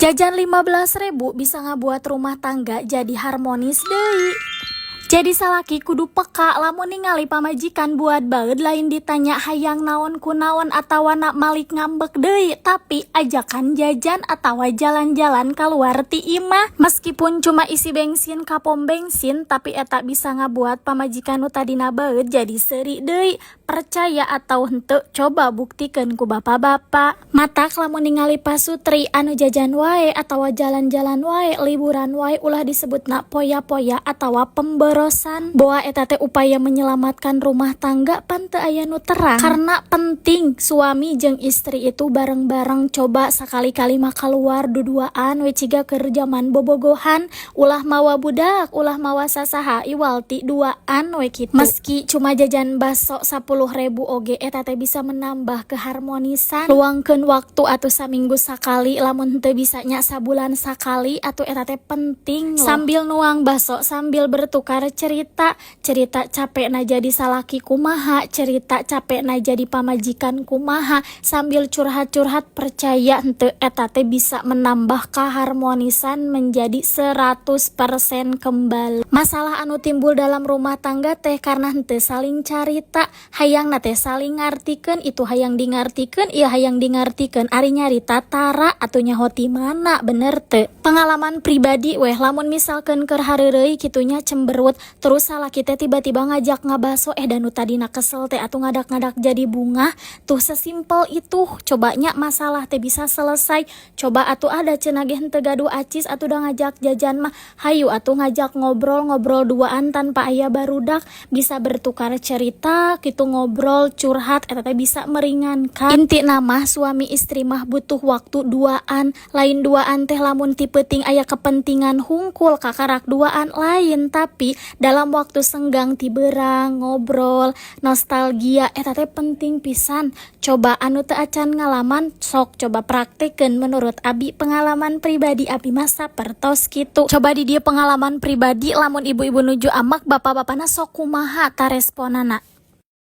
Jajan 15.000 bisa ngabuat rumah tangga jadi harmonis deui. Jadi salaki kudu peka lamun ningali pamajikan buat baeud lain ditanya hayang naon ku naon atawa nak malik ngambek deui, tapi ajakan jajan atawa jalan-jalan keluar ti imah. Meskipun cuma isi bensin ka pom bensin, tapi eta bisa ngabuat pamajikan nu tadina baeud jadi seuri deui. Percaya atau henteu, coba buktikeun ku bapak-bapak. Matak lamun ningali pasutri anu jajan wae atawa jalan-jalan wae, liburan wae ulah disebutna poya-poya atawa pemborosan. Boa eta teh upaya menyelamatkan rumah tangga pan teu aya nu terang. Karena penting suami jeung istri itu bareng-bareng coba sakali-kali mah keluar duduaan we ciga keur zaman bobogohan, ulah mawa budak, ulah mawa sasaha, iwalti duaan we kitu. Meski cuma jajan baso 10.000 oge eta teh bisa menambah keharmonisan. Luangkeun waktu atuh saminggu sakali, lamun teu bisa nya sabulan sakali atuh eta teh penting loh. Sambil nuang baso sambil bertukar cerita capekna jadi salaki kumaha, cerita capekna jadi pamajikan kumaha, sambil curhat-curhat, percaya henteu eta teh bisa menambah keharmonisan menjadi 100% kembali. Masalah anu timbul dalam rumah tangga teh karena henteu saling carita, hayang teh saling ngartikeun, itu hayang dingartikeun, ieu hayang dingartikeun, ari nyarita tara atuh nyaho ti mana, bener teu? Pengalaman pribadi weh, lamun misalkeun keur hareureui kitunya cemberut, terus salaki teh tiba-tiba ngajak ngabaso, danu tadina kesel teh atuh ngadak-ngadak jadi bunga, tuh sesimpel itu. Cobanya masalah teh bisa selesai. Coba atuh ada cenah ge henteu gaduh acis atuh da ngajak jajan mah, hayu atuh ngajak ngobrol duaan tanpa aya barudak, bisa bertukar cerita kitu, ngobrol curhat, eta teh bisa meringankan. Inti nama suami istri mah butuh waktu duaan, lain duaan teh lamun ti peuting aya kepentingan hungkul kakarak duaan lain, tapi dalam waktu senggang ti beurang ngobrol nostalgia eta teh penting pisan. Coba anu teu acan ngalaman sok coba praktikeun. Menurut abi pengalaman pribadi abi mah sapertos kitu. Coba di dieu pengalaman pribadi lamun ibu-ibu nuju amak bapak-bapana sok kumaha ta responana.